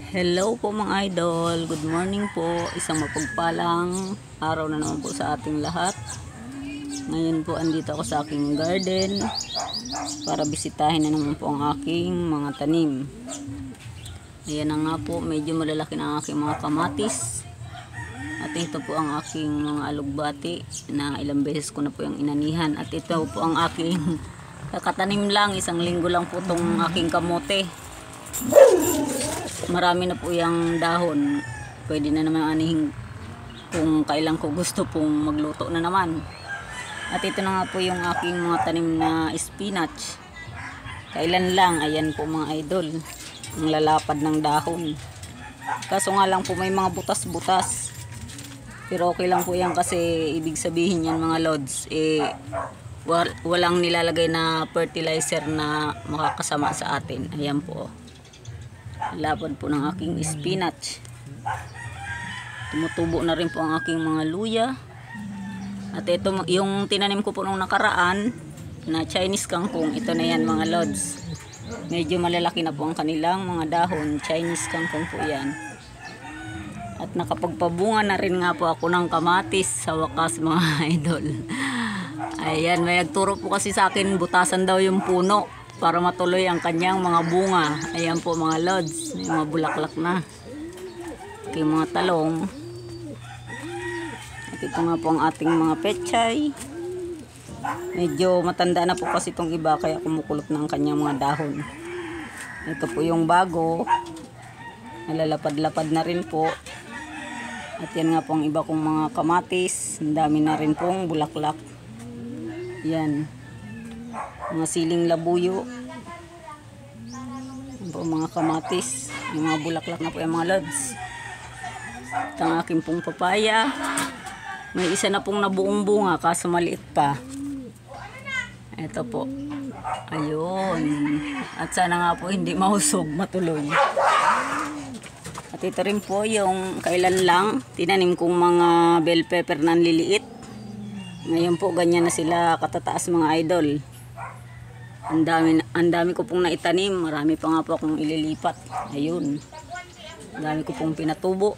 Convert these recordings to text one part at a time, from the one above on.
Hello po mga idol, good morning po. Isang mapagpalang araw na naman po sa ating lahat. Ngayon po andito ako sa aking garden para bisitahin na naman po ang aking mga tanim. Ayan na nga po, medyo malalaki na ang aking mga kamatis. At ito po ang aking mga alugbati na ilang beses ko na po yung inanihan. At ito po ang aking kakatanim lang, isang linggo lang po itong aking kamote. Marami na po yung dahon. Pwede na naman anihin kung kailan ko gusto pong magluto na naman. At ito na nga po yung aking mga tanim na spinach. Kailan lang, ayan po mga idol, ang lalapad ng dahon. Kaso nga lang po may mga butas-butas. Pero okay lang po yan kasi ibig sabihin yan mga lods, walang nilalagay na fertilizer na makakasama sa atin. Ayan po, lapad po ng aking spinach. Tumutubo na rin po ang aking mga luya. At ito yung tinanim ko po nung nakaraan na Chinese kangkong, ito na yan mga lods. Medyo malalaki na po ang kanilang mga dahon. Chinese kangkong po yan. At nakapagpabunga na rin nga po ako ng kamatis sa wakas mga idol. Ayan, may nagturo po kasi sa akin butasan daw yung puno para matuloy ang kanyang mga bunga. Ayan po mga lods, may mga bulaklak na. Okay, mga talong. At ito nga po ang ating mga pechay. Medyo matanda na po kasi itong iba kaya kumukulot na ang kanyang mga dahon. Ito po yung bago. Nalalapad-lapad na rin po. At yan nga po ang iba kong mga kamatis. Ang dami na rin pong bulaklak. Yan. Mga siling labuyo. Yan po mga kamatis. Yung mga bulaklak na po yung mga lods. At ang aking pong papaya. May isa na pong nabuong bunga kaso maliit pa. Ito po. Ayun. At sana nga po hindi mahusog, matuloy. At ito rin po yung kailan lang tinanim kong mga bell pepper na liliit. Ngayon po ganyan na sila katataas mga idol. Ang dami ko pong naitanim. Marami pa nga po akong ililipat. Ayun. Ang dami ko pong pinatubo.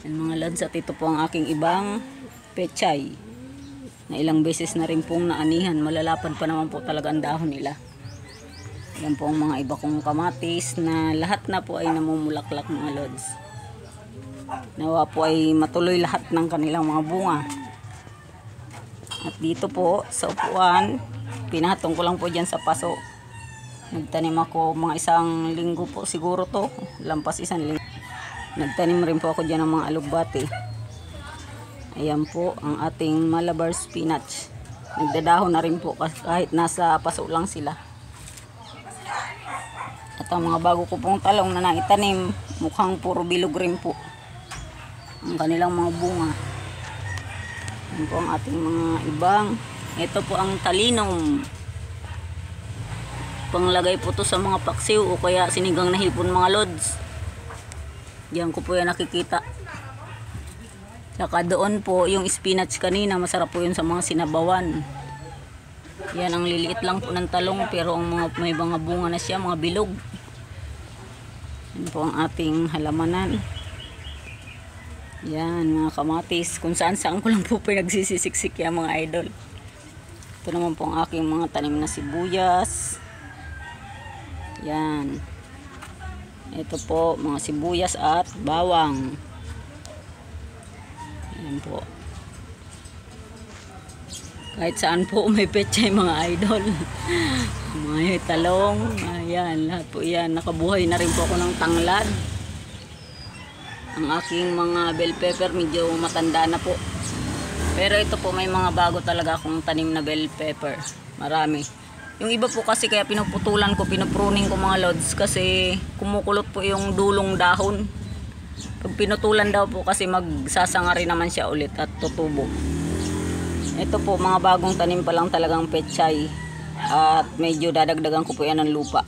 Yan mga lods. At ito po ang aking ibang pechay. Na ilang beses na rin pong naanihan. Malalapad pa naman po talaga ang dahon nila. Yan po ang mga iba kong kamatis na lahat na po ay namumulaklak mga lods. Nawa po ay matuloy lahat ng kanilang mga bunga. At dito po sa upuan, pinahatong ko lang po dyan sa paso. Nagtanim ako mga isang linggo po siguro to. Lampas isang linggo. Nagtanim rin po ako dyan ng mga alugbati. Ayan po ang ating Malabar spinach. Nagdadahon na rin po kahit nasa paso lang sila. At ang mga bago ko pong talong na naitanim, mukhang puro bilog rin po ang kanilang mga bunga. Yan po ang ating mga ibang. Ito po ang talinong. Panglagay po to sa mga paksiw o kaya sinigang na hipon mga lods. Diyan ko po yan nakikita. Saka doon po yung spinach kanina, masarap po yun sa mga sinabawan. Yan ang liliit lang po ng talong pero ang mga may mga bunga na siya, mga bilog. Yan po ang ating halamanan. Yan mga kamatis. Kung saan ko lang po pinagsisisiksik yan mga idol. Ito naman po ang aking mga tanim na sibuyas. Yan. Ito po mga sibuyas at bawang. Yan po. Kahit saan po may pechay mga idol. May talong. Ayan, lahat po yan. Nakabuhay na rin po ako ng tanglad. Ang aking mga bell pepper medyo matanda na po. Pero ito po may mga bago talaga akong tanim na bell pepper. Marami. Yung iba po kasi kaya pinuputulan ko, pinupruning ko mga lods kasi kumukulot po yung dulong dahon. Pag pinutulan daw po kasi magsasanga rin naman siya ulit at tutubo. Ito po mga bagong tanim pa lang talagang pechay. At medyo dadagdagan ko po yan ng lupa.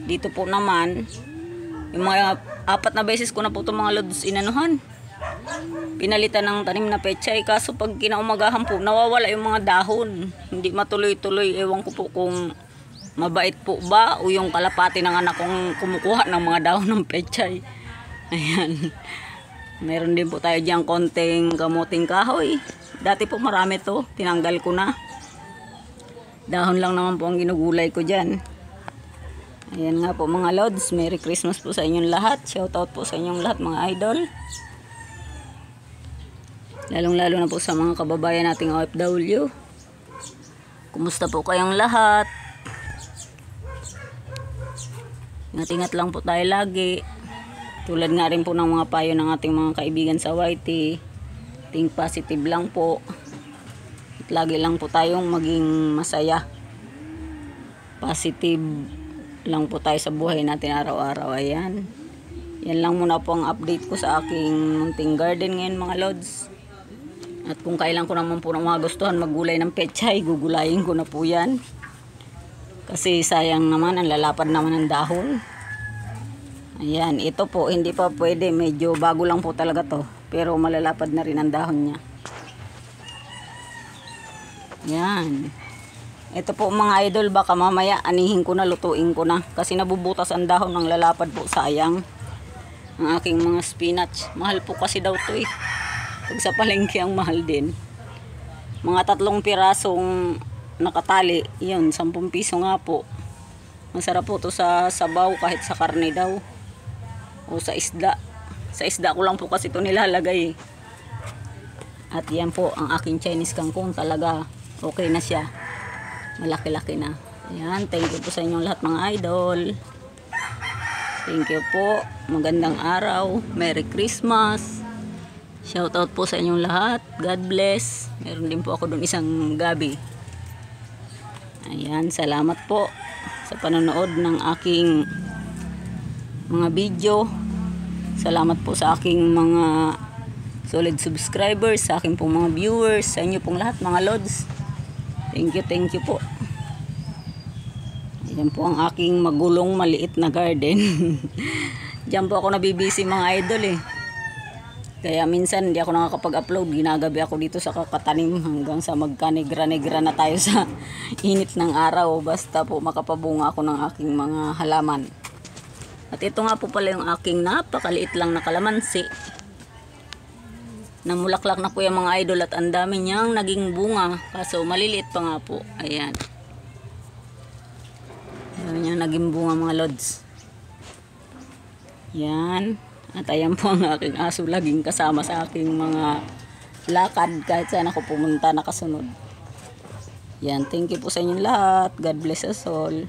Dito po naman, yung mga 4 na beses ko na po itong mga lods inanuhan. Pinalitan ng tanim na pechay. Kaso pag kinaumagahan po, nawawala yung mga dahon. Hindi matuloy-tuloy. Ewan ko po kung Mabait po ba o yung kalapati ng anak kong kumukuha ng mga dahon ng pechay? Ayan. Meron din po tayo diyang konting kamuting kahoy. Dati po marami to. Tinanggal ko na. Dahon lang naman po ang ginugulay ko dyan. Ayan nga po mga lods. Merry Christmas po sa inyong lahat. Shoutout po sa inyong lahat mga idol. Lalong lalo na po sa mga kababayan nating OFW. Kumusta po kayong lahat? Ingat-ingat lang po tayo lagi. Tulad nga rin po ng mga payo ng ating mga kaibigan sa YT. Think positive lang po. At lagi lang po tayong maging masaya. Positive lang po tayo sa buhay natin araw-araw. Ayan. Yan lang muna po ang update ko sa aking munting garden ngayon mga lods. At kung kailan ko naman po mga gustuhan maggulay ng pechay, gugulayin ko na po yan. Kasi sayang naman, ang lalapad naman ng dahon. Ayan, ito po, hindi pa pwede. Medyo bago lang po talaga to. Pero malalapad na rin ang dahon niya. Ayan. Ito po mga idol, baka mamaya anihin ko na, lutuin ko na. Kasi nabubutas ang dahon ng lalapad po, sayang. Ang aking mga spinach. Mahal po kasi daw to eh. Pag sa palengke ang mahal din. Mga 3 pirasong nakatali, yun, 10 piso nga po. Masarap po to sa sabaw, kahit sa karne daw. O sa isda. Sa isda ko lang po kasi ito nilalagay. At yan po ang aking Chinese kangkong, talaga okay na siya. Malaki-laki na. Ayan, thank you po sa inyong lahat mga idol. Thank you po. Magandang araw. Merry Christmas. Shoutout po sa inyong lahat. God bless. Meron din po ako doon isang gabi. Ayan, salamat po sa panonood ng aking mga video. Salamat po sa aking mga solid subscribers, sa aking pong mga viewers, sa inyo pong lahat mga lods. Thank you po. Ayan po ang aking magulong maliit na garden. Diyan po ako nabibisi mga idol eh. Kaya minsan hindi ako nakakapag-upload. Ginagabi ako dito sa kakatanim hanggang sa magka-negra-negra na tayo sa init ng araw. Basta po makapabunga ako ng aking mga halaman. At ito nga po pala yung aking napakaliit lang na kalamansi. Namulaklak na po yung mga idol at ang dami niyang naging bunga. Kaso maliliit pa nga po. Ayan. Ang dami niyang naging bunga mga lods. Yan. At ayan po ang aking aso laging kasama sa aking mga lakad kahit saan ako pumunta nakasunod. Yan. Thank you po sa inyong lahat. God bless us all.